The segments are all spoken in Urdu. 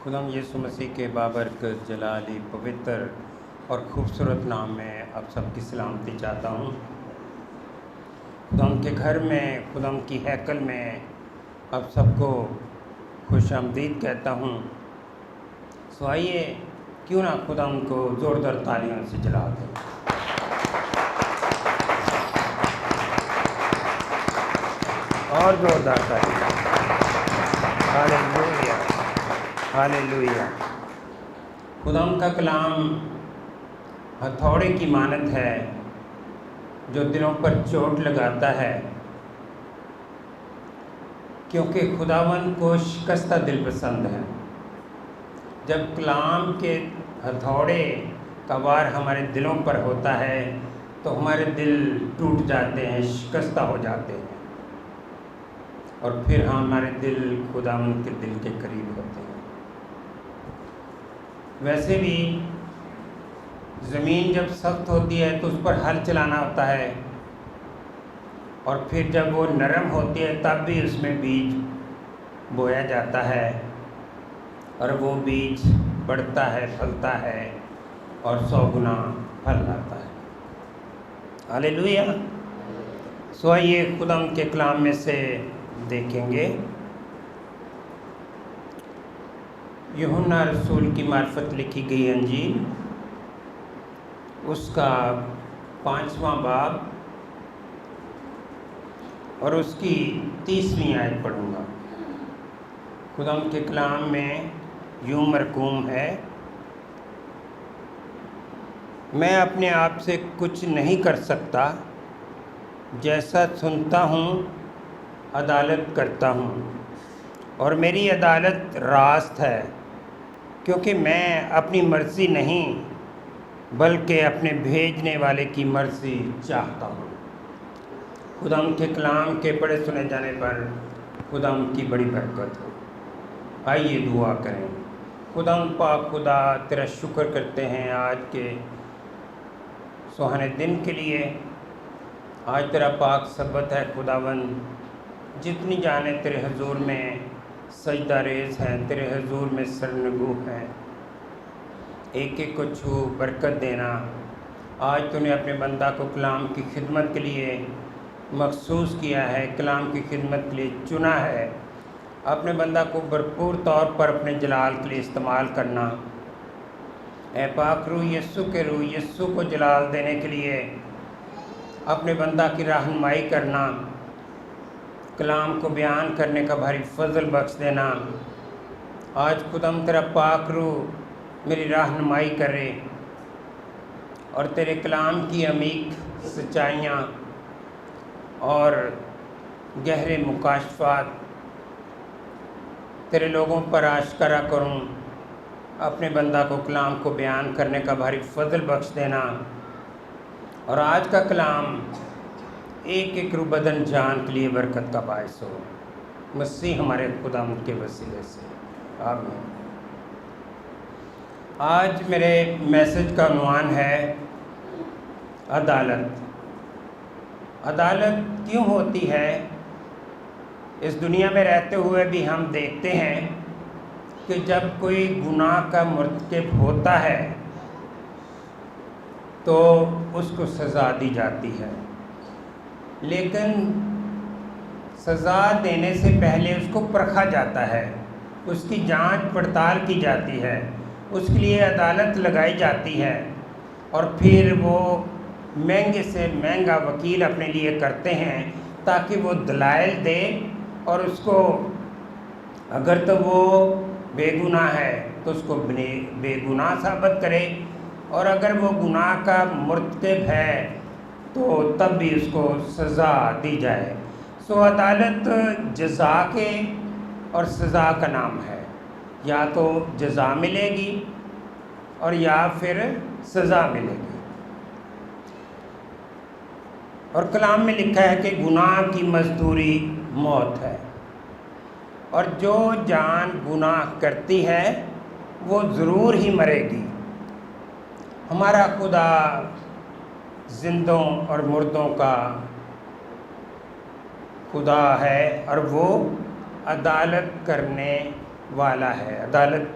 خداوند یسوع مسیح کے بابرکت جلالی پوتر اور خوبصورت نام میں آپ سب کی سلامتی چاہتا ہوں۔ خداوند کے گھر میں، خداوند کی ہیکل میں آپ سب کو خوش آمدید کہتا ہوں۔ سو آئیے کیوں نہ خداوند کو زوردار تالیوں سے جلا دیں۔ اور زوردار تالیاں۔ ہاللیلویا، ہاللیلویا۔ خداوند کا کلام ہتھوڑے کی مانند ہے جو دلوں پر چوٹ لگاتا ہے، کیونکہ خداوند کو شکستہ دل پسند ہے۔ جب کلام کے ہتھوڑے کا وار ہمارے دلوں پر ہوتا ہے تو ہمارے دل ٹوٹ جاتے ہیں، شکستہ ہو جاتے ہیں، اور پھر ہمارے دل خداوند کے دل کے قریب ہوتے ہیں۔ ویسے بھی زمین جب سخت ہوتی ہے تو اس پر ہل چلانا ہوتا ہے، اور پھر جب وہ نرم ہوتی ہے تب بھی اس میں بیج بویا جاتا ہے، اور وہ بیج بڑھتا ہے، پھلتا ہے، اور 100 گنا پھل لاتا ہے۔ ہاللیلویا۔ سو آئیے خداوند کے کلام میں سے دیکھیں گے یوحنا رسول کی معرفت لکھی گئی انجیل، اس کا 5واں باب اور اس کی 30ویں آیت پڑھوں گا۔ خداوند کے کلام میں یوں مرقوم ہے: میں اپنے آپ سے کچھ نہیں کر سکتا، جیسا سنتا ہوں عدالت کرتا ہوں، اور میری عدالت راست ہے، کیونکہ میں اپنی مرضی نہیں بلکہ اپنے بھیجنے والے کی مرضی چاہتا ہوں۔ خداوند کے کلام کے پڑھے سنے جانے پر خداوند کی بڑی برکت ہو۔ آئیے دعا کریں۔ خداوند پاک خدا، تیرا شکر کرتے ہیں آج کے سہانے دن کے لیے۔ آج تیرا پاک سبت ہے خداوند، جتنی جانیں تیرے حضور میں سجدہ ریز ہیں، تیرے حضور میں سرنگو ہیں، ایک ایک کو چھو برکت دینا۔ آج تو نے اپنے بندہ کو کلام کی خدمت کے لیے مخصوص کیا ہے، کلام کی خدمت کے لیے چنا ہے۔ اپنے بندہ کو بھرپور طور پر اپنے جلال کے لیے استعمال کرنا۔ اے پاک روح یسوع کے روح، یسوع کو جلال دینے کے لیے اپنے بندہ کی رہنمائی کرنا، کلام کو بیان کرنے کا بھاری فضل بخش دینا۔ آج خداوند تیرا پاک روح میری رہنمائی کرے، اور تیرے کلام کی عمیق سچائیاں اور گہرے مکاشفات تیرے لوگوں پر آشکارا کروں۔ اپنے بندہ کو کلام کو بیان کرنے کا بھاری فضل بخش دینا، اور آج کا کلام ایک ایک روح بدن جان کے لیے برکت کا باعث ہو، مسیح ہمارے خداوند کے وسیلے سے، آمین۔ آج میرے میسج کا عنوان ہے عدالت۔ عدالت کیوں ہوتی ہے؟ اس دنیا میں رہتے ہوئے بھی ہم دیکھتے ہیں کہ جب کوئی گناہ کا مرتکب ہوتا ہے تو اس کو سزا دی جاتی ہے، لیکن سزا دینے سے پہلے اس کو پرکھا جاتا ہے، اس کی جانچ پڑتال کی جاتی ہے، اس کے لیے عدالت لگائی جاتی ہے، اور پھر وہ مہنگے سے مہنگا وکیل اپنے لیے کرتے ہیں تاکہ وہ دلائل دے، اور اس کو اگر تو وہ بے گناہ ہے تو اس کو بے گناہ ثابت کرے، اور اگر وہ گناہ کا مرتکب ہے تو تب بھی اس کو سزا دی جائے۔ سو عدالت جزا کے اور سزا کا نام ہے، یا تو جزا ملے گی اور یا پھر سزا ملے گی۔ اور کلام میں لکھا ہے کہ گناہ کی مزدوری موت ہے، اور جو جان گناہ کرتی ہے وہ ضرور ہی مرے گی۔ ہمارا خدا زندوں اور مردوں کا خدا ہے، اور وہ عدالت کرنے والا ہے، عدالت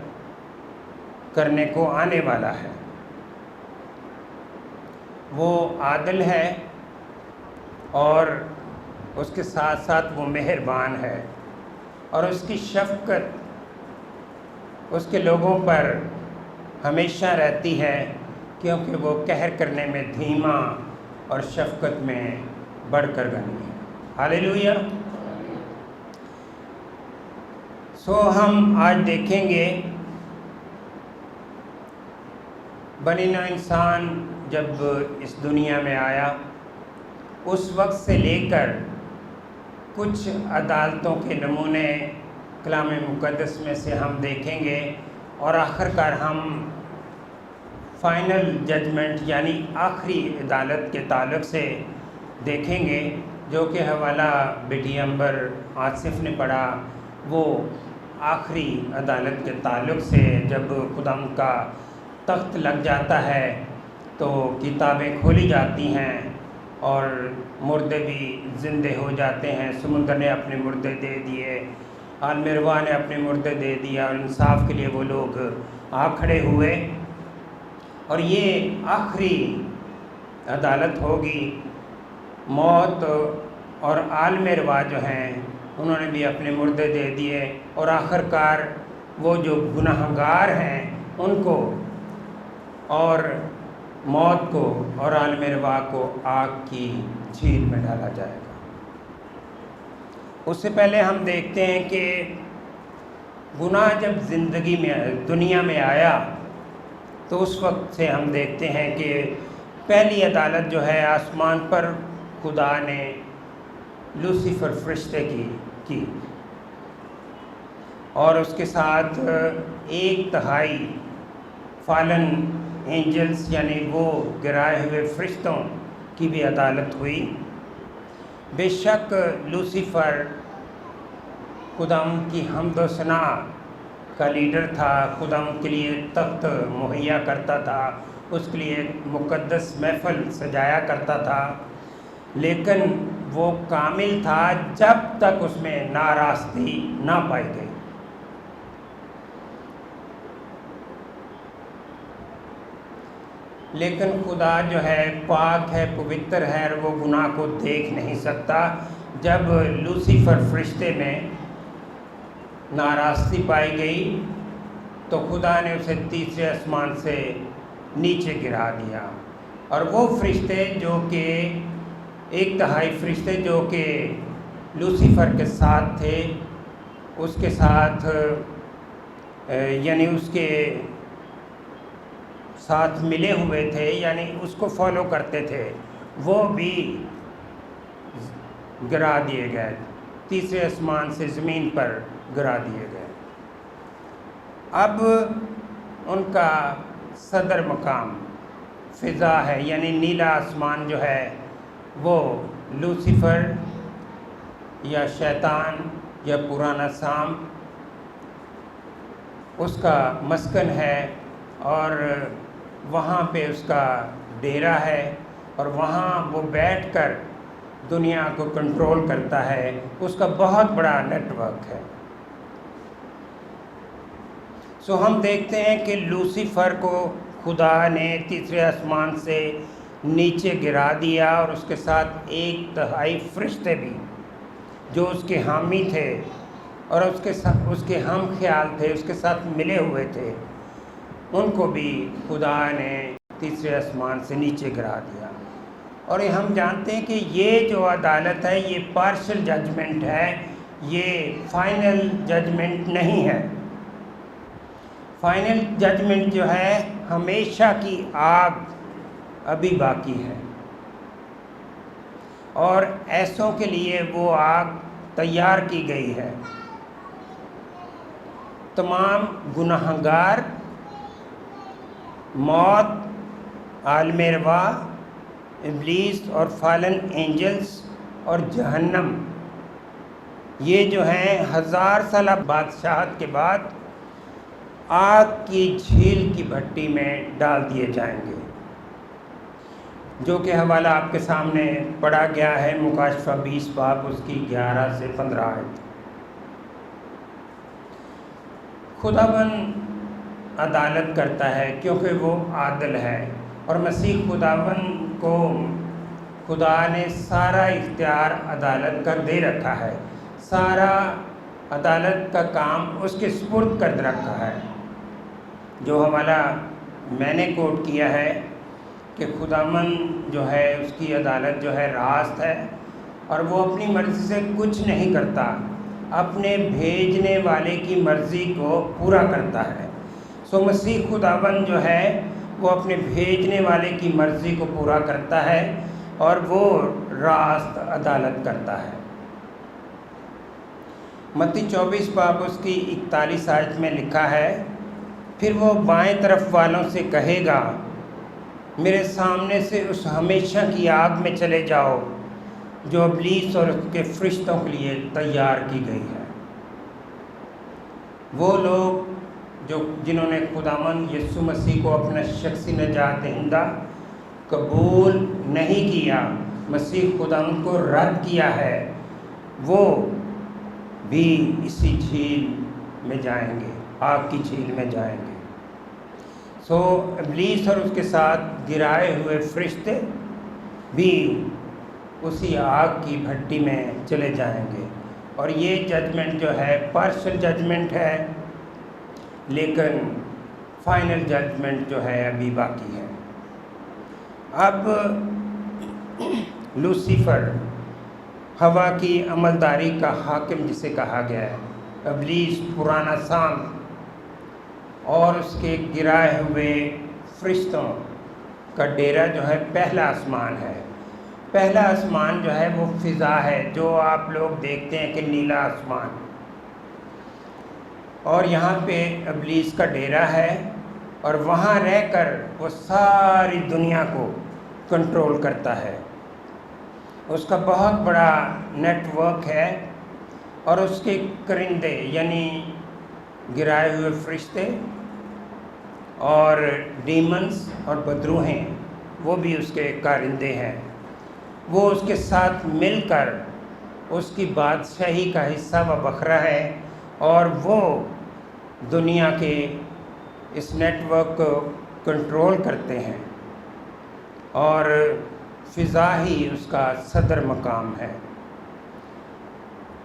کرنے کو آنے والا ہے۔ وہ عادل ہے اور اس کے ساتھ ساتھ وہ مہربان ہے، اور اس کی شفقت اس کے لوگوں پر ہمیشہ رہتی ہے، کیونکہ وہ قہر کرنے میں دھیما اور شفقت میں بڑھ کر غنی ہے۔ ہاللیلویہ۔ ہم آج دیکھیں گے بنی نوع انسان جب اس دنیا میں آیا اس وقت سے لے کر کچھ عدالتوں کے نمونے کلام مقدس میں سے ہم دیکھیں گے، اور آخر کار ہم فائنل ججمنٹ یعنی آخری عدالت کے تعلق سے دیکھیں گے، جو کہ حوالہ بیٹی امبر آصف نے پڑھا۔ وہ آخری عدالت کے تعلق سے جب خدا کا تخت لگ جاتا ہے تو کتابیں کھولی جاتی ہیں اور مردے بھی زندے ہو جاتے ہیں۔ سمندر نے اپنے مردے دے دیے، عالم ارواح نے اپنے مردے دے دیا، اور انصاف کے لیے وہ لوگ آ کھڑے ہوئے، اور یہ آخری عدالت ہوگی۔ موت اور عالم ارواح جو ہیں انہوں نے بھی اپنے مردے دے دیے، اور آخر کار وہ جو گناہگار ہیں ان کو اور موت کو اور عالم ارواح کو آگ کی جھیل میں ڈالا جائے گا۔ اس سے پہلے ہم دیکھتے ہیں کہ گناہ جب زندگی میں دنیا میں آیا تو اس وقت سے ہم دیکھتے ہیں کہ پہلی عدالت جو ہے آسمان پر خدا نے لوسیفر فرشتے کی، اور اس کے ساتھ 1/3 فالن اینجلز یعنی وہ گرائے ہوئے فرشتوں کی بھی عدالت ہوئی۔ بے شک لوسیفر خداوند کی حمد و ثنا کا لیڈر تھا، خداوند کے لیے تخت مہیا کرتا تھا، اس کے لیے مقدس محفل سجایا کرتا تھا، لیکن وہ کامل تھا جب تک اس میں ناراستی نہ پائی گئی۔ لیکن خدا جو ہے پاک ہے، پوتر ہے، اور وہ گناہ کو دیکھ نہیں سکتا۔ جب لوسیفر فرشتے میں ناراستی پائی گئی تو خدا نے اسے تیسرے آسمان سے نیچے گرا دیا، اور وہ فرشتے جو کہ 1/3 فرشتے جو کہ لوسیفر کے ساتھ تھے، اس کے ساتھ یعنی اس کے ساتھ ملے ہوئے تھے، یعنی اس کو فالو کرتے تھے، وہ بھی گرا دیے گئے، تیسرے آسمان سے زمین پر گرا دیے گئے۔ اب ان کا صدر مقام فضا ہے، یعنی نیلا آسمان جو ہے وہ لوسیفر یا شیطان یا پرانا سام اس کا مسکن ہے، اور وہاں پہ اس کا ڈیرا ہے، اور وہاں وہ بیٹھ کر دنیا کو کنٹرول کرتا ہے، اس کا بہت بڑا نیٹ ورک ہے۔ ہم دیکھتے ہیں کہ لوسیفر کو خدا نے تیسرے آسمان سے نیچے گرا دیا، اور اس کے ساتھ 1/3 فرشتے بھی جو اس کے حامی تھے اور اس کے ہم خیال تھے، اس کے ساتھ ملے ہوئے تھے، ان کو بھی خدا نے تیسرے آسمان سے نیچے گرا دیا۔ اور یہ ہم جانتے ہیں کہ یہ جو عدالت ہے یہ پارشل ججمنٹ ہے، یہ فائنل ججمنٹ نہیں ہے۔ فائنل ججمنٹ جو ہے ہمیشہ کی آگ ابھی باقی ہے، اور ایسوں کے لیے وہ آگ تیار کی گئی ہے۔ تمام گناہگار، موت، عالم ارواح، ابلیس اور فالن اینجلز اور جہنم، یہ جو ہیں 1000 سالہ بادشاہت کے بعد آگ کی جھیل کی بھٹی میں ڈال دیے جائیں گے، جو کہ حوالہ آپ کے سامنے پڑھا گیا ہے، مکاشفہ 20 باب اس کی 11 سے 15 آیت۔ خداوند عدالت کرتا ہے کیونکہ وہ عادل ہے، اور مسیح خداوند کو خدا نے سارا اختیار عدالت کا دے رکھا ہے، سارا عدالت کا کام اس کے سپرد کر رکھا ہے۔ جو حوالہ میں نے کوٹ کیا ہے کہ خداوند جو ہے اس کی عدالت جو ہے راست ہے، اور وہ اپنی مرضی سے کچھ نہیں کرتا، اپنے بھیجنے والے کی مرضی کو پورا کرتا ہے۔ سو مسیح خداوند جو ہے وہ اپنے بھیجنے والے کی مرضی کو پورا کرتا ہے، اور وہ راست عدالت کرتا ہے۔ متی 24 باب اس کی 41 آیت میں لکھا ہے، پھر وہ بائیں طرف والوں سے کہے گا، میرے سامنے سے اس ہمیشہ کی آگ میں چلے جاؤ جو ابلیس اور اس کے فرشتوں کے لیے تیار کی گئی ہے۔ وہ لوگ جنہوں نے خداوند یسوع مسیح کو اپنا شخصی نجات دہندہ قبول نہیں کیا، مسیح خداوند کو رد کیا ہے، وہ بھی اسی جھیل میں جائیں گے، آگ کی جھیل میں جائیں گے۔ سو ابلیس اور اس کے ساتھ گرائے ہوئے فرشتے بھی اسی آگ کی بھٹی میں چلے جائیں گے، اور یہ ججمنٹ جو ہے پارشل ججمنٹ ہے، لیکن فائنل ججمنٹ جو ہے ابھی باقی ہے۔ اب لوسیفر، ہوا کی عملداری کا حاکم جسے کہا گیا ہے، ابلیس پرانا سام اور اس کے گرائے ہوئے فرشتوں کا ڈیرا جو ہے پہلا آسمان ہے۔ پہلا آسمان جو ہے وہ فضا ہے، جو آپ لوگ دیکھتے ہیں کہ نیلا آسمان، اور یہاں پہ ابلیس کا ڈیرا ہے، اور وہاں رہ کر وہ ساری دنیا کو کنٹرول کرتا ہے۔ اس کا بہت بڑا نیٹ ورک ہے، اور اس کے کرندے یعنی گرائے ہوئے فرشتے اور ڈیمنز اور بدروہیں، وہ بھی اس کے کارندے ہیں۔ وہ اس کے ساتھ مل کر اس کی بادشاہی کا حصہ و بکھرا ہے، اور وہ دنیا کے اس نیٹ ورک کو کنٹرول کرتے ہیں، اور فضا ہی اس کا صدر مقام ہے۔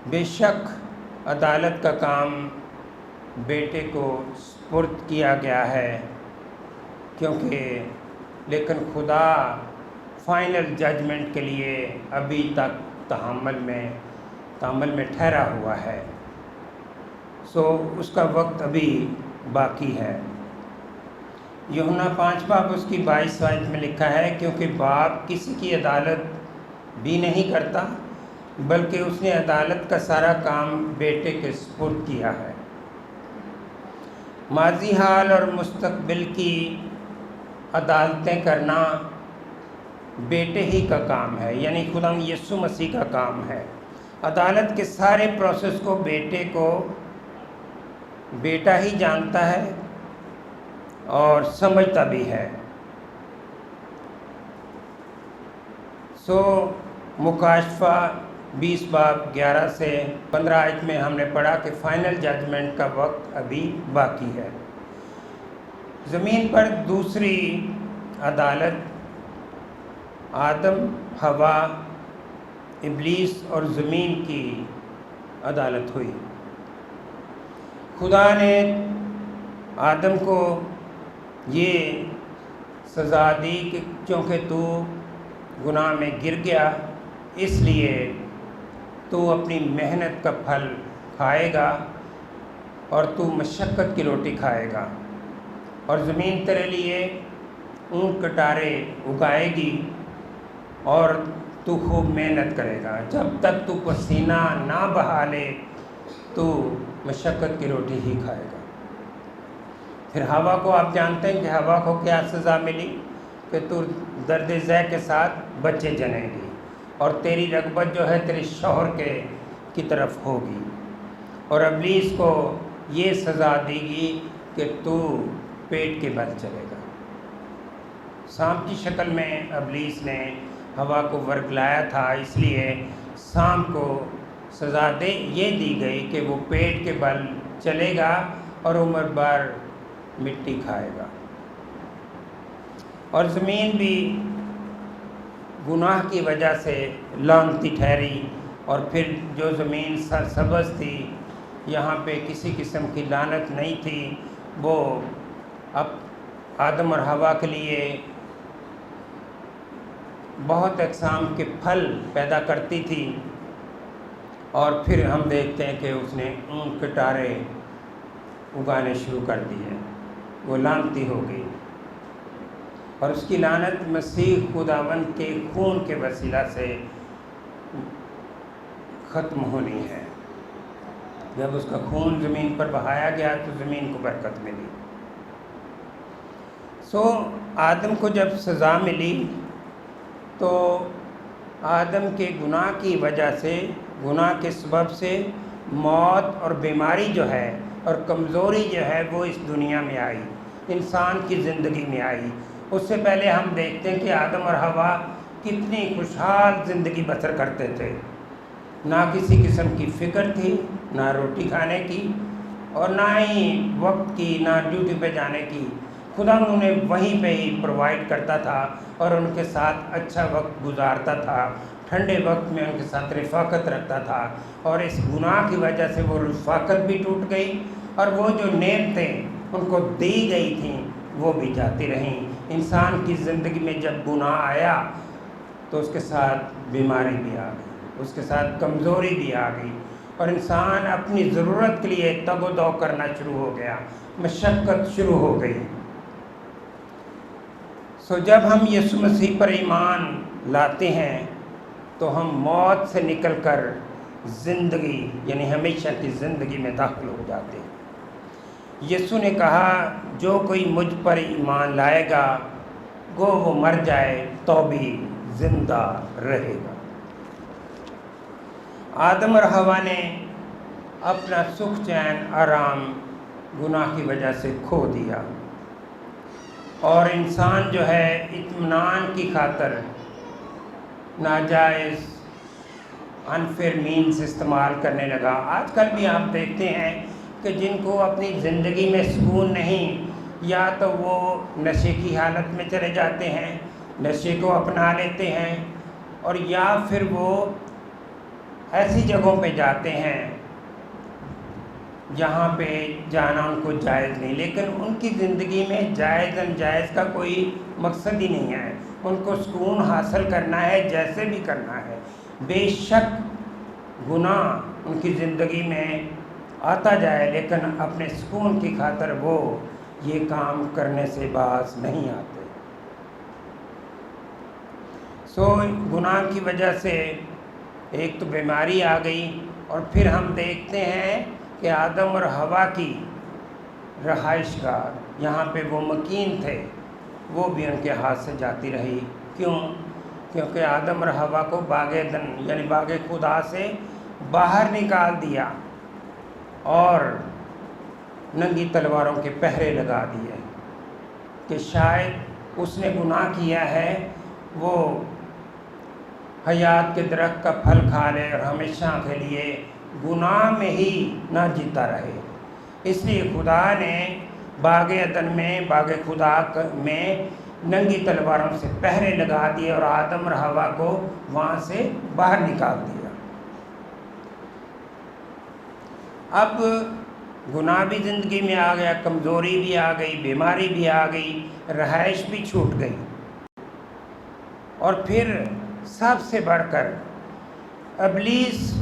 بے شک عدالت کا کام بیٹے کو سپرد کیا گیا ہے، لیکن خدا فائنل ججمنٹ کے لیے ابھی تک تعامل میں ٹھہرا ہوا ہے، سو اس کا وقت ابھی باقی ہے۔ یوحنا 5 باب اس کی 22 آیت میں لکھا ہے، کیونکہ باپ کسی کی عدالت بھی نہیں کرتا، بلکہ اس نے عدالت کا سارا کام بیٹے کے سپرد کیا ہے۔ ماضی، حال اور مستقبل کی عدالتیں کرنا بیٹے ہی کا کام ہے، یعنی خدا یسوع مسیح کا کام ہے۔ عدالت کے سارے پروسیس کو بیٹا ہی جانتا ہے اور سمجھتا بھی ہے۔ سو مکاشفہ 20 باب 11 سے 15 آیت میں ہم نے پڑھا کہ فائنل ججمنٹ کا وقت ابھی باقی ہے۔ زمین پر دوسری عدالت آدم، ہوا، ابلیس اور زمین کی عدالت ہوئی۔ خدا نے آدم کو یہ سزا دی کہ چونکہ تو گناہ میں گر گیا، اس لیے تو اپنی محنت کا پھل کھائے گا، اور تو مشقت کی روٹی کھائے گا، اور زمین تیرے لیے اونٹ کٹارے اگائے گی، اور تو خوب محنت کرے گا۔ جب تک تو پسینہ نہ بہا لے تو مشقت کی روٹی ہی کھائے گا۔ پھر ہوا کو آپ جانتے ہیں کہ ہوا کو کیا سزا ملی، کہ تو درد ذے کے ساتھ بچے جنے گی، اور تیری رغبت جو ہے تیرے شوہر کی طرف ہوگی۔ اور ابلیس کو یہ سزا دے گی کہ تو پیٹ کے بل چلے گا۔ سانپ کی شکل میں ابلیس نے ہوا کو ورگلایا تھا، اس لیے سانپ کو سزا یہ دی گئی کہ وہ پیٹ کے بل چلے گا، اور عمر بھر مٹی کھائے گا، اور زمین بھی گناہ کی وجہ سے لعنتی ٹھہری، اور پھر جو زمین سرسبز تھی، یہاں پہ کسی قسم کی لعنت نہیں تھی، وہ اب آدم اور حوا کے لیے بہت اقسام کے پھل پیدا کرتی تھی، اور پھر ہم دیکھتے ہیں کہ اس نے اون کٹارے اگانے شروع کر دیے، وہ لعنتی ہو گئی، اور اس کی لعنت مسیح خداوند کے خون کے وسیلہ سے ختم ہونی ہے۔ جب اس کا خون زمین پر بہایا گیا تو زمین کو برکت ملی۔ آدم کو جب سزا ملی تو آدم کے گناہ کی وجہ سے، گناہ کے سبب سے موت اور بیماری جو ہے اور کمزوری جو ہے وہ اس دنیا میں آئی، انسان کی زندگی میں آئی۔ اس سے پہلے ہم دیکھتے ہیں کہ آدم اور حوا کتنی خوشحال زندگی بسر کرتے تھے، نہ کسی قسم کی فکر تھی، نہ روٹی کھانے کی، اور نہ ہی وقت کی، نہ ڈیوٹی پہ جانے کی۔ خدا انہیں وہیں پہ ہی پرووائڈ کرتا تھا اور ان کے ساتھ اچھا وقت گزارتا تھا، ٹھنڈے وقت میں ان کے ساتھ رفاقت رکھتا تھا، اور اس گناہ کی وجہ سے وہ رفاقت بھی ٹوٹ گئی، اور وہ جو نعمتیں ان کو دی گئی تھیں وہ بھی جاتی رہیں۔ انسان کی زندگی میں جب گناہ آیا تو اس کے ساتھ بیماری بھی آ گئی، اس کے ساتھ کمزوری بھی آ گئی، اور انسان اپنی ضرورت کے لیے تگ و دو کرنا شروع ہو گیا، مشقت شروع ہو گئی۔ جب ہم یسوع مسیح پر ایمان لاتے ہیں تو ہم موت سے نکل کر زندگی یعنی ہمیشہ کی زندگی میں داخل ہو جاتے ہیں۔ یسوع نے کہا جو کوئی مجھ پر ایمان لائے گا گو وہ مر جائے تو بھی زندہ رہے گا۔ آدم اور حوا نے اپنا سکھ چین آرام گناہ کی وجہ سے کھو دیا، اور انسان جو ہے اطمینان کی خاطر ناجائز انفیئر مینز استعمال کرنے لگا۔ آج کل بھی آپ دیکھتے ہیں کہ جن کو اپنی زندگی میں سکون نہیں، یا تو وہ نشے کی حالت میں چلے جاتے ہیں، نشے کو اپنا لیتے ہیں، اور یا پھر وہ ایسی جگہوں پہ جاتے ہیں جہاں پہ جانا ان کو جائز نہیں، لیکن ان کی زندگی میں جائز انجائز کا کوئی مقصد ہی نہیں ہے۔ ان کو سکون حاصل کرنا ہے، جیسے بھی کرنا ہے۔ بے شک گناہ ان کی زندگی میں آتا جائے، لیکن اپنے سکون کی خاطر وہ یہ کام کرنے سے باز نہیں آتے۔ گناہ کی وجہ سے ایک تو بیماری آ گئی، اور پھر ہم دیکھتے ہیں کہ آدم اور حوا کی رہائش گاہ یہاں پہ وہ مکین تھے، وہ بھی ان کے ہاتھ سے جاتی رہی۔ کیوں؟ کیونکہ آدم اور حوا کو باغ عدن یعنی باغ خدا سے باہر نکال دیا اور ننگی تلواروں کے پہرے لگا دیے کہ شاید اس نے گناہ کیا ہے، وہ حیات کے درخت کا پھل کھا لے اور ہمیشہ کے لیے گناہ میں ہی نہ جیتا رہے۔ اس لیے خدا نے باغ عدن میں، باغ خدا میں ننگی تلواروں سے پہرے لگا دیے اور آدم اور حوا کو وہاں سے باہر نکال دیا۔ اب گناہ بھی زندگی میں آ گیا، کمزوری بھی آ گئی، بیماری بھی آ گئی، رہائش بھی چھوٹ گئی، اور پھر سب سے بڑھ کر ابلیس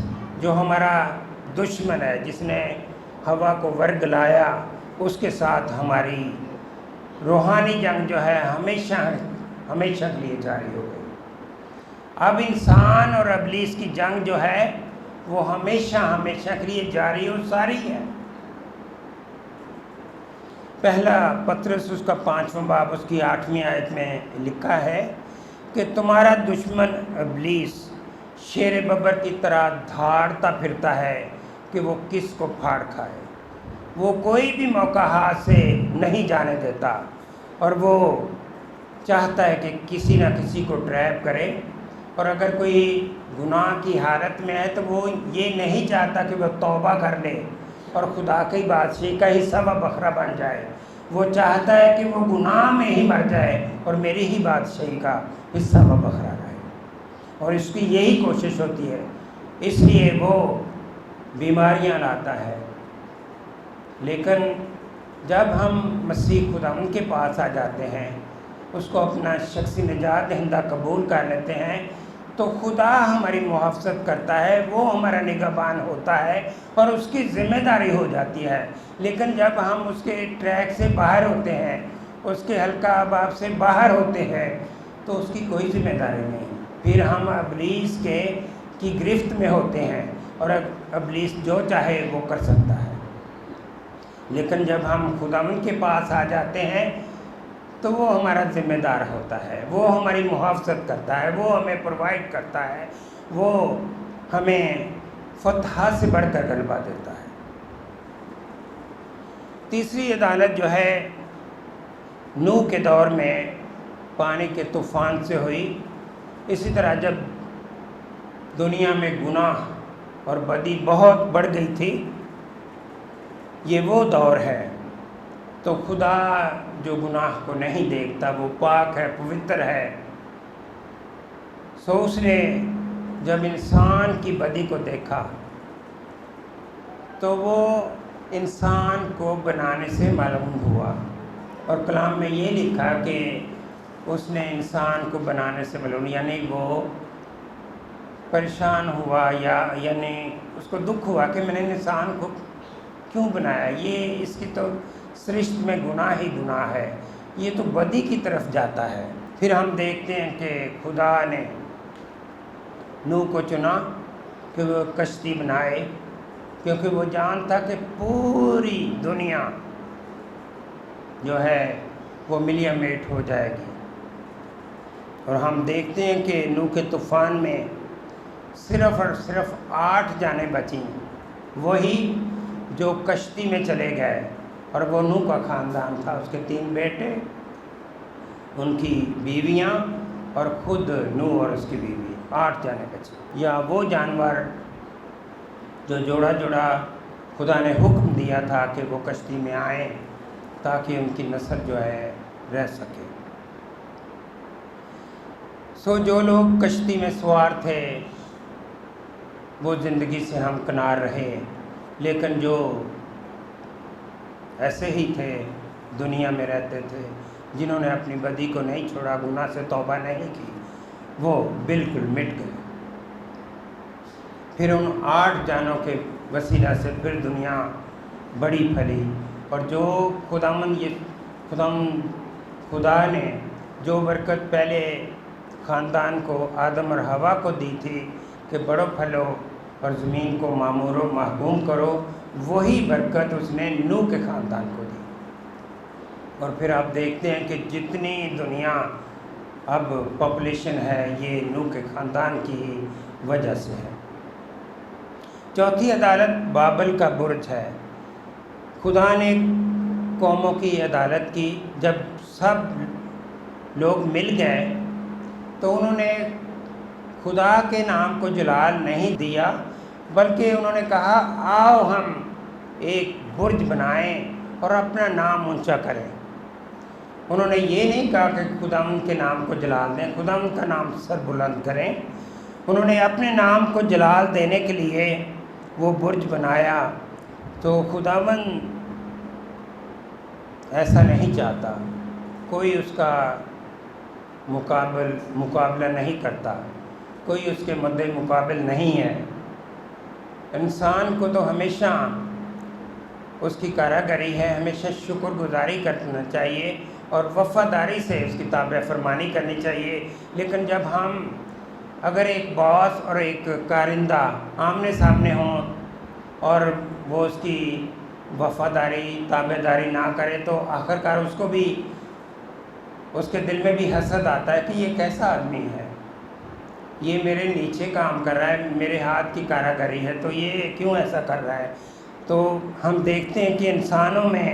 جو ہمارا دشمن ہے، جس نے حوا کو ورگلایا، اس کے ساتھ ہماری روحانی جنگ جو ہے ہمیشہ کے لیے جاری ہو گئی۔ اب انسان اور ابلیس کی جنگ جو ہے وہ ہمیشہ کے لیے جاری اور ساری ہے۔ پہلا پطرس اس کا 5واں باب اس کی 8ویں آیت میں لکھا ہے کہ تمہارا دشمن ابلیس شیر ببر کی طرح دھاڑتا پھرتا ہے کہ وہ کس کو پھاڑ کھائے۔ وہ کوئی بھی موقع ہاتھ سے نہیں جانے دیتا، اور وہ چاہتا ہے کہ کسی نہ کسی کو ٹریپ کرے، اور اگر کوئی گناہ کی حالت میں ہے تو وہ یہ نہیں چاہتا کہ وہ توبہ کر لے اور خدا کی بادشاہی کا حصہ و بکرا بن جائے۔ وہ چاہتا ہے کہ وہ گناہ میں ہی مر جائے اور میری ہی بادشاہی کا حصہ وہ بخرا رہے، اور اس کی یہی کوشش ہوتی ہے، اس لیے وہ بیماریاں لاتا ہے۔ لیکن جب ہم مسیح خدا ان کے پاس آ جاتے ہیں، اس کو اپنا شخصی نجات دہندہ قبول کر لیتے ہیں، تو خدا ہماری محافظت کرتا ہے، وہ ہمارا نگہبان ہوتا ہے اور اس کی ذمہ داری ہو جاتی ہے۔ لیکن جب ہم اس کے ٹریک سے باہر ہوتے ہیں، اس کے حلقہ احباب سے باہر ہوتے ہیں، تو اس کی کوئی ذمہ داری نہیں، پھر ہم ابلیس کی گرفت میں ہوتے ہیں اور ابلیس جو چاہے وہ کر سکتا ہے۔ لیکن جب ہم خداوند کے پاس آ جاتے ہیں تو وہ ہمارا ذمہ دار ہوتا ہے، وہ ہماری محافظت کرتا ہے، وہ ہمیں پرووائڈ کرتا ہے، وہ ہمیں فتح سے بڑھ کر غلبہ دیتا ہے۔ تیسری عدالت جو ہے نوح کے دور میں پانی کے طوفان سے ہوئی۔ اسی طرح جب دنیا میں گناہ اور بدی بہت بڑھ گئی تھی، یہ وہ دور ہے، تو خدا جو گناہ کو نہیں دیکھتا، وہ پاک ہے، پوتر ہے، سو اس نے جب انسان کی بدی کو دیکھا تو وہ انسان کو بنانے سے معلوم ہوا، اور کلام میں یہ لکھا کہ اس نے انسان کو بنانے سے معلوم، یعنی وہ پریشان ہوا، یعنی اس کو دکھ ہوا کہ میں نے انسان کو کیوں بنایا، یہ اس کی تو سرشت میں گناہ ہی گناہ ہے، یہ تو بدی کی طرف جاتا ہے۔ پھر ہم دیکھتے ہیں کہ خدا نے نوح کو چنا کہ وہ کشتی بنائے، کیونکہ وہ جانتا کہ پوری دنیا جو ہے وہ ملیا میٹ ہو جائے گی۔ اور ہم دیکھتے ہیں کہ نوح کے طوفان میں صرف اور صرف 8 جانیں بچیں، وہی جو کشتی میں چلے گئے، اور وہ نوح کا خاندان تھا، اس کے 3 بیٹے، ان کی بیویاں اور خود نوح اور اس کی بیوی، 8 جانے بچے۔ یا وہ جانور جو جوڑا جوڑا خدا نے حکم دیا تھا کہ وہ کشتی میں آئیں تاکہ ان کی نسل جو ہے رہ سکے۔ سو جو لوگ کشتی میں سوار تھے وہ زندگی سے ہمکنار رہے، لیکن جو ایسے ہی تھے، دنیا میں رہتے تھے، جنہوں نے اپنی بدی کو نہیں چھوڑا، گناہ سے توبہ نہیں کی، وہ بالکل مٹ گئے۔ پھر ان 8 جانوں کے وسیلہ سے پھر دنیا بڑی پھلی، اور جو خدا نے جو برکت پہلے خاندان کو، آدم اور حوا کو دی تھی کہ بڑو پھلو اور زمین کو معمور و محکوم کرو، وہی برکت اس نے نوح کے خاندان کو دی۔ اور پھر آپ دیکھتے ہیں کہ جتنی دنیا اب پاپولیشن ہے، یہ نوح کے خاندان کی وجہ سے ہے۔ چوتھی عدالت بابل کا برج ہے۔ خدا نے قوموں کی عدالت کی، جب سب لوگ مل گئے تو انہوں نے خدا کے نام کو جلال نہیں دیا، بلکہ انہوں نے کہا آؤ ہم ایک برج بنائیں اور اپنا نام اونچا کریں۔ انہوں نے یہ نہیں کہا کہ خداوند کے نام کو جلال دیں، خداوند کا نام سر بلند کریں، انہوں نے اپنے نام کو جلال دینے کے لیے وہ برج بنایا۔ تو خداوند ایسا نہیں چاہتا، کوئی اس کا مقابلہ نہیں کرتا، کوئی اس کے مد مقابل نہیں ہے۔ انسان کو تو ہمیشہ اس کی کاراگری ہے، ہمیشہ شکر گزاری کرنا چاہیے اور وفاداری سے اس کی تابع فرمانی کرنی چاہیے۔ لیکن جب ہم اگر ایک باس اور ایک کارندہ آمنے سامنے ہوں اور وہ اس کی وفاداری تابع داری نہ کرے، تو آخرکار اس کو بھی، اس کے دل میں بھی حسد آتا ہے کہ یہ کیسا آدمی ہے، یہ میرے نیچے کام کر رہا ہے، میرے ہاتھ کی کاراگری ہے، تو یہ کیوں ایسا کر رہا ہے۔ تو ہم دیکھتے ہیں کہ انسانوں میں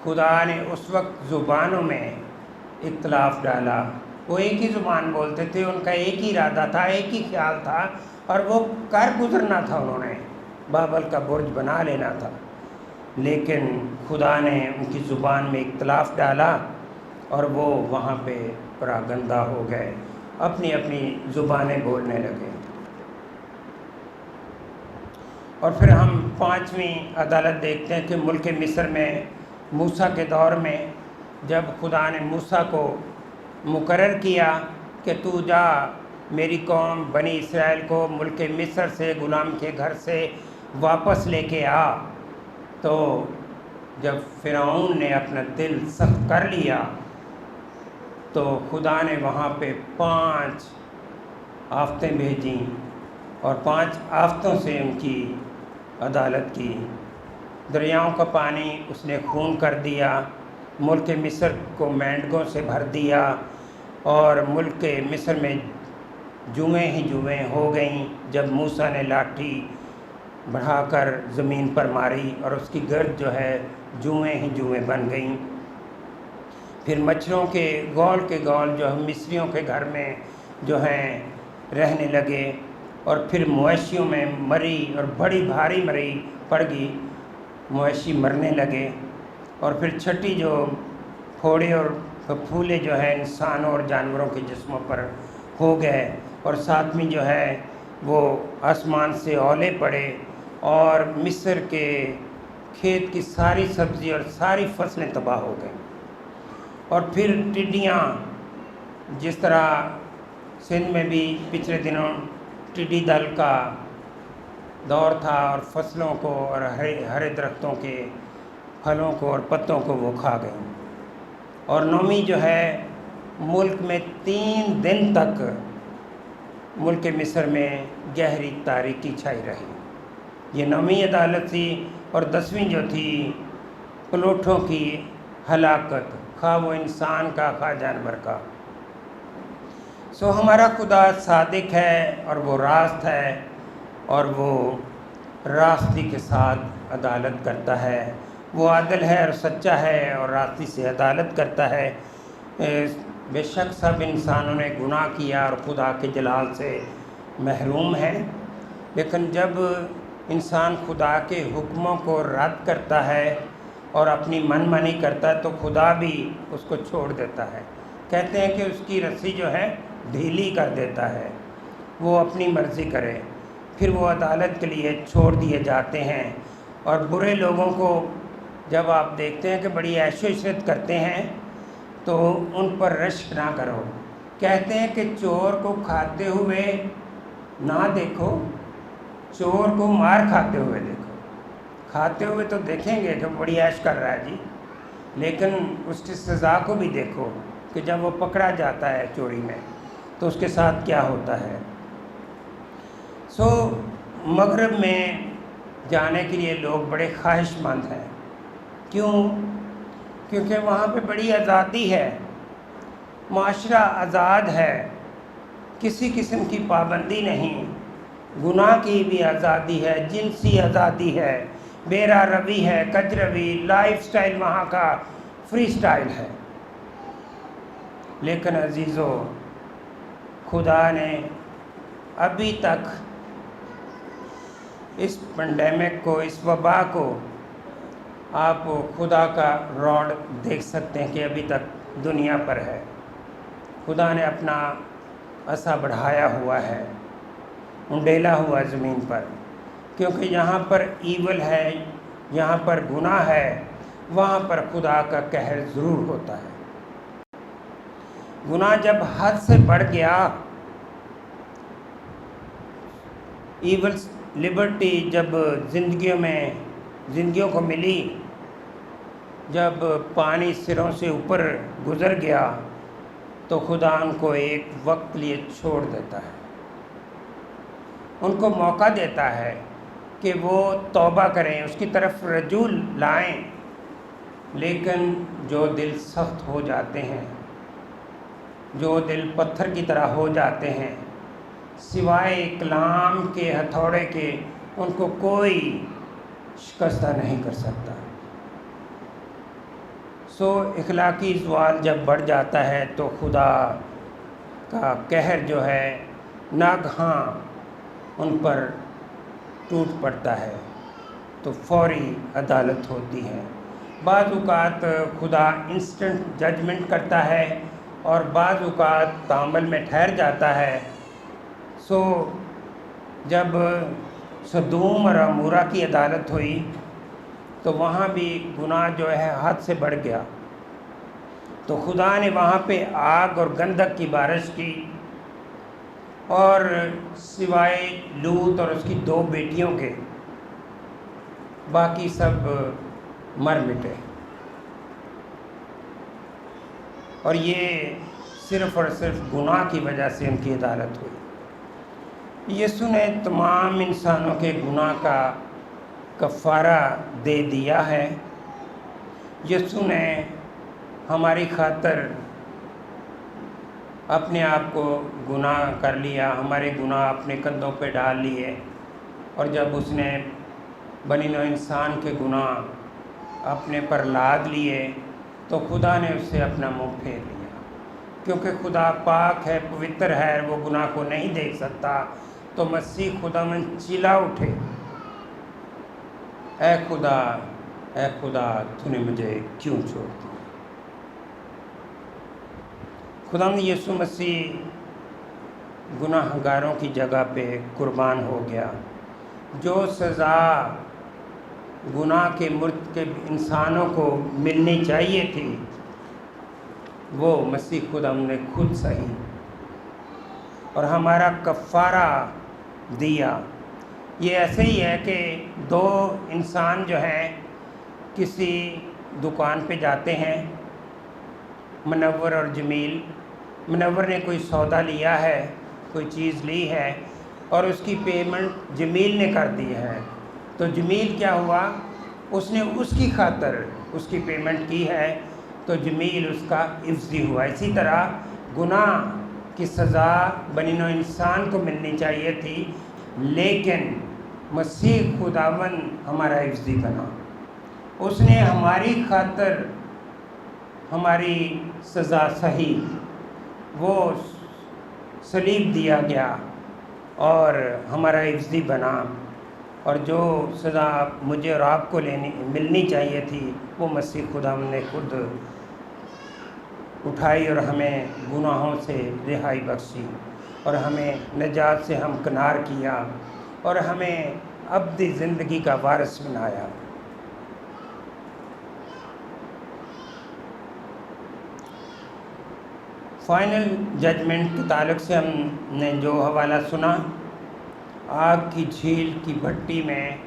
خدا نے اس وقت زبانوں میں اختلاف ڈالا، وہ ایک ہی زبان بولتے تھے، ان کا ایک ہی ارادہ تھا، ایک ہی خیال تھا، اور وہ کر گزرنا تھا، انہوں نے بابل کا برج بنا لینا تھا۔ لیکن خدا نے ان کی زبان میں اختلاف ڈالا اور وہ وہاں پہ پراگندہ ہو گئے، اپنی اپنی زبانیں بولنے لگے۔ اور پھر ہم 5ویں عدالت دیکھتے ہیں کہ ملک مصر میں موسیٰ کے دور میں جب خدا نے موسیٰ کو مقرر کیا کہ تو جا میری قوم بنی اسرائیل کو ملک مصر سے، غلام کے گھر سے واپس لے کے آ، تو جب فرعون نے اپنا دل سخت کر لیا تو خدا نے وہاں پہ 5 آفتیں بھیجیں اور 5 آفتوں سے ان کی عدالت کی۔ دریاؤں کا پانی اس نے خون کر دیا، ملک مصر کو مینڈگوں سے بھر دیا، اور ملک مصر میں جوئیں ہی جوئیں ہو گئیں جب موسیٰ نے لاٹھی بڑھا کر زمین پر ماری اور اس کی گرد جو ہے جوئیں ہی جوئیں بن گئیں۔ پھر مچھروں کے گول جو ہم مصریوں کے گھر میں جو ہیں رہنے لگے، اور پھر مویشیوں میں مری اور بڑی بھاری مری پڑ گئی، مویشی مرنے لگے۔ اور پھر چھٹی جو پھوڑے اور پھولے جو ہے انسانوں اور جانوروں کے جسموں پر ہو گئے، اور 7ویں جو ہے وہ آسمان سے اولے پڑے اور مصر کے کھیت کی ساری سبزی اور ساری فصلیں تباہ ہو گئیں۔ اور پھر ٹڈیاں، جس طرح سندھ میں بھی پچھلے دنوں ٹڈی دل کا دور تھا اور فصلوں کو اور ہرے درختوں کے پھلوں کو اور پتوں کو وہ کھا گئیں۔ اور 9ویں جو ہے ملک میں 3 دن تک ملک مصر میں گہری تاریکی چھائی رہی۔ یہ 9ویں عدالت تھی۔ اور 10ویں جو تھی پلوٹھوں کی ہلاکت، خواہ وہ انسان کا خواہ جانور کا۔ سو ہمارا خدا صادق ہے اور وہ راست ہے، اور وہ راستی کے ساتھ عدالت کرتا ہے۔ وہ عادل ہے اور سچا ہے اور راستی سے عدالت کرتا ہے۔ بے شک سب انسانوں نے گناہ کیا اور خدا کے جلال سے محروم ہے، لیکن جب انسان خدا کے حکموں کو رد کرتا ہے اور اپنی من مانی کرتا ہے تو خدا بھی اس کو چھوڑ دیتا ہے۔ کہتے ہیں کہ اس کی رسی جو ہے ڈھیلی کر دیتا ہے، وہ اپنی مرضی کرے، پھر وہ عدالت کے لیے چھوڑ دیے جاتے ہیں۔ اور برے لوگوں کو جب آپ دیکھتے ہیں کہ بڑی عیش و عشرت کرتے ہیں تو ان پر رشک نہ کرو۔ کہتے ہیں کہ چور کو کھاتے ہوئے نہ دیکھو، چور کو مار کھاتے ہوئے دیکھو۔ کھاتے ہوئے تو دیکھیں گے کہ بڑی عیش کر رہا ہے جی، لیکن اس کی سزا کو بھی دیکھو کہ جب وہ پکڑا جاتا ہے چوری میں تو اس کے ساتھ کیا ہوتا ہے۔ سو مغرب میں جانے کے لیے لوگ بڑے خواہش مند ہیں۔ کیوں؟ کیونکہ وہاں پہ بڑی آزادی ہے، معاشرہ آزاد ہے، کسی قسم کی پابندی نہیں، گناہ کی بھی آزادی ہے، جنسی آزادی ہے، بیرا روی ہے، کج روی، لائف سٹائل وہاں کا فری سٹائل ہے۔ لیکن عزیزو، خدا نے ابھی تک اس پینڈیمک کو، اس وبا کو، آپ خدا کا راڈ دیکھ سکتے ہیں کہ ابھی تک دنیا پر ہے۔ خدا نے اپنا عصا بڑھایا ہوا ہے، انڈیلا ہوا زمین پر، کیونکہ یہاں پر ایول ہے، یہاں پر گناہ ہے، وہاں پر خدا کا قہر ضرور ہوتا ہے۔ گناہ جب حد سے بڑھ گیا، ایول لبرٹی جب زندگیوں کو ملی، جب پانی سروں سے اوپر گزر گیا تو خدا ان کو ایک وقت لیے چھوڑ دیتا ہے، ان کو موقع دیتا ہے کہ وہ توبہ کریں، اس کی طرف رجوع لائیں۔ لیکن جو دل سخت ہو جاتے ہیں، جو دل پتھر کی طرح ہو جاتے ہیں، سوائے کلام کے ہتھوڑے کے ان کو کوئی شکستہ نہیں کر سکتا۔ سو اخلاقی زوال جب بڑھ جاتا ہے تو خدا کا قہر جو ہے ناگہاں ان پر ٹوٹ پڑتا ہے۔ تو فوری عدالت ہوتی ہے۔ بعض اوقات خدا انسٹنٹ ججمنٹ کرتا ہے اور بعض اوقات تعامل میں ٹھہر جاتا ہے۔ سو جب سدوم اور عمورہ کی عدالت ہوئی تو وہاں بھی گناہ جو ہے حد سے بڑھ گیا، تو خدا نے وہاں پہ آگ اور گندھک کی بارش کی، اور سوائے لوط اور اس کی 2 بیٹیوں کے باقی سب مر مٹے، اور یہ صرف اور صرف گناہ کی وجہ سے ان کی عدالت ہوئی۔ یسوع نے تمام انسانوں کے گناہ کا کفارہ دے دیا ہے۔ یسوع نے ہماری خاطر اپنے آپ کو گناہ کر لیا، ہمارے گناہ اپنے کندھوں پہ ڈال لیے، اور جب اس نے بنی نوع انسان کے گناہ اپنے پر لاد لیے تو خدا نے اس سے اپنا منہ پھیر لیا، کیونکہ خدا پاک ہے، پوتر ہے، وہ گناہ کو نہیں دیکھ سکتا۔ تو مسیح خداوند چلا اٹھے، اے خدا، اے خدا، تو نے مجھے کیوں چھوڑ دیا۔ خداوند یسوع مسیح گناہ گاروں کی جگہ پہ قربان ہو گیا۔ جو سزا گناہ کے مرتکب انسانوں کو ملنی چاہیے تھی وہ مسیح خداوند نے خود سہی اور ہمارا کفارہ دیا۔ یہ ایسے ہی ہے کہ 2 انسان جو ہیں کسی دکان پہ جاتے ہیں، منور اور جمیل۔ منور نے کوئی سودا لیا ہے، کوئی چیز لی ہے، اور اس کی پیمنٹ جمیل نے کر دی ہے، تو جمیل کیا ہوا، اس نے اس کی خاطر اس کی پیمنٹ کی ہے، تو جمیل اس کا عوضی ہوا۔ اسی طرح گناہ کی سزا بنی نوع انسان کو ملنی چاہیے تھی، لیکن مسیح خداوند ہمارا عوضی بنا۔ اس نے ہماری خاطر ہماری سزا سہی، وہ صلیب دیا گیا اور ہمارا عوضی بنا، اور جو سزا مجھے اور آپ کو ملنی چاہیے تھی وہ مسیح خداوند نے خود اٹھائی اور ہمیں گناہوں سے رہائی بخشی، اور ہمیں نجات سے ہمکنار کیا، اور ہمیں ابدی زندگی کا وارث بنایا۔ فائنل ججمنٹ کے تعلق سے ہم نے جو حوالہ سنا، آگ کی جھیل کی بھٹی میں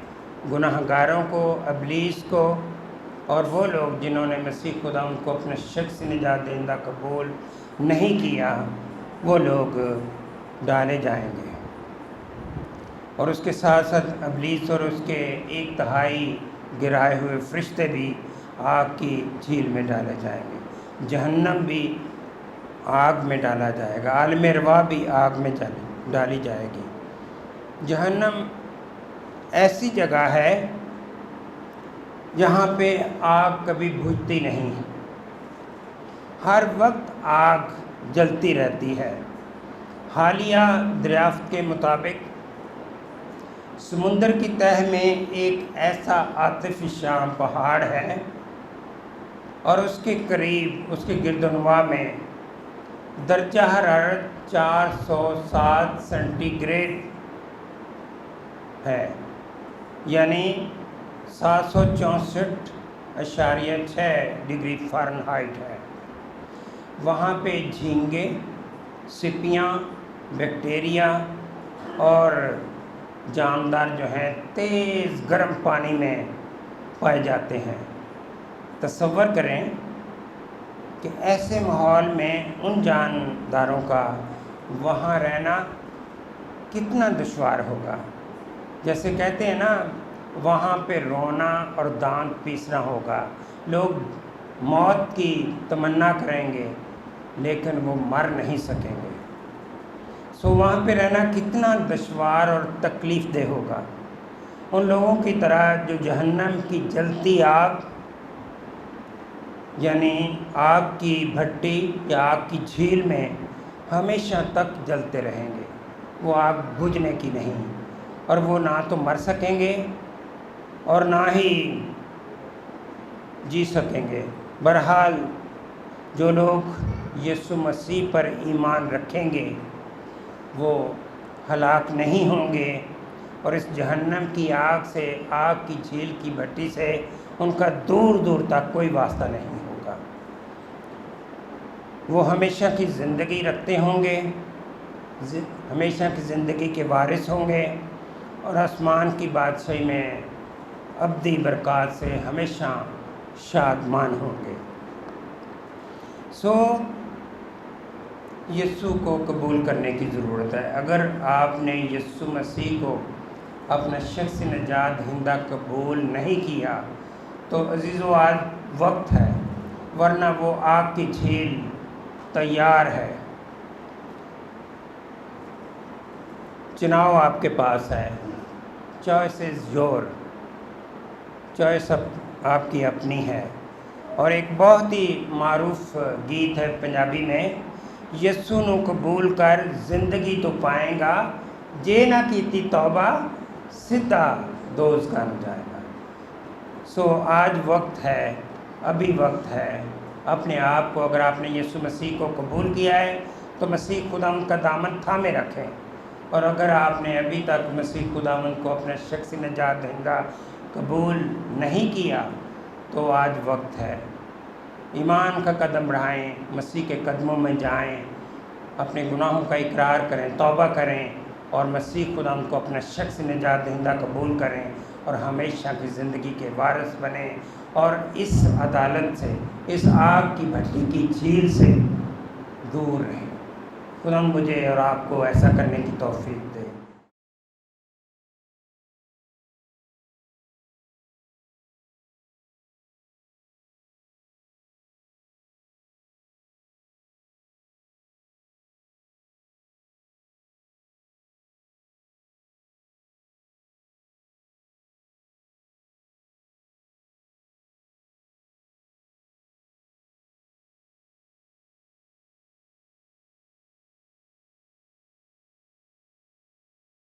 گناہ گاروں کو، ابلیس کو، اور وہ لوگ جنہوں نے مسیح خداوند کو اپنا شخصی نجات دہندہ قبول نہیں کیا، وہ لوگ ڈالے جائیں گے، اور اس کے ساتھ ساتھ ابلیس اور اس کے 1/3 گرائے ہوئے فرشتے بھی آگ کی جھیل میں ڈالے جائیں گے۔ جہنم بھی آگ میں ڈالا جائے گا، عالم ارواح بھی آگ میں ڈالی جائے گی۔ جہنم ایسی جگہ ہے جہاں پہ آگ کبھی بجھتی نہیں، ہر وقت آگ جلتی رہتی ہے۔ حالیہ دریافت کے مطابق سمندر کی تہہ میں ایک ایسا آتش فشاں پہاڑ ہے، اور اس کے قریب، اس کے گرد و نواح میں درجہ حرارت 407 سینٹی گریڈ ہے، یعنی 764.6 ڈگری فارنہائٹ ہے۔ وہاں پہ جھینگے، سپیاں، بیکٹیریا اور جاندار جو ہیں تیز گرم پانی میں پائے جاتے ہیں۔ تصور کریں کہ ایسے ماحول میں ان جانداروں کا وہاں رہنا کتنا دشوار ہوگا۔ جیسے کہتے ہیں نا، وہاں پہ رونا اور دانت پیسنا ہوگا، لوگ موت کی تمنا کریں گے لیکن وہ مر نہیں سکیں گے۔ سو وہاں پہ رہنا کتنا دشوار اور تکلیف دہ ہوگا۔ ان لوگوں کی طرح جو جہنم کی جلتی آگ، یعنی آگ کی بھٹی یا آگ کی جھیل میں ہمیشہ تک جلتے رہیں گے، وہ آگ بجھنے کی نہیں، اور وہ نہ تو مر سکیں گے اور نہ ہی جی سکیں گے۔ بہرحال جو لوگ یسوع مسیح پر ایمان رکھیں گے وہ ہلاک نہیں ہوں گے، اور اس جہنم کی آگ سے، آگ کی جھیل کی بھٹی سے ان کا دور دور تک کوئی واسطہ نہیں ہوگا۔ وہ ہمیشہ کی زندگی رکھتے ہوں گے، ہمیشہ کی زندگی کے وارث ہوں گے، اور آسمان کی بادشاہی میں ابدی برکات سے ہمیشہ شادمان ہوں گے۔ یسوع کو قبول کرنے کی ضرورت ہے۔ اگر آپ نے یسوع مسیح کو اپنا شخص نجات دہندہ قبول نہیں کیا تو عزیزو آج وقت ہے، ورنہ وہ آگ کی جھیل تیار ہے۔ چناؤ آپ کے پاس ہے، چوائس از یور، چوائس آپ کی اپنی ہے۔ اور ایک بہت ہی معروف گیت ہے پنجابی میں، یسوع نو قبول کر زندگی تو پائیں گا، جے نہ کیتی توبہ سیدھا دوزخ نو جائے گا۔ آج وقت ہے، ابھی وقت ہے، اپنے آپ کو، اگر آپ نے یسوع مسیح کو قبول کیا ہے تو مسیح خداوند کا دامن تھامے رکھیں، اور اگر آپ نے ابھی تک مسیح خداوند کو اپنا شخصی نجات دہندہ قبول نہیں کیا تو آج وقت ہے، ایمان کا قدم بڑھائیں، مسیح کے قدموں میں جائیں، اپنے گناہوں کا اقرار کریں، توبہ کریں، اور مسیح خداوند کو اپنا شخص نجات دہندہ قبول کریں، اور ہمیشہ کی زندگی کے وارث بنیں، اور اس عدالت سے، اس آگ کی بھٹی کی جھیل سے دور رہیں۔ خداوند مجھے اور آپ کو ایسا کرنے کی توفیق دے۔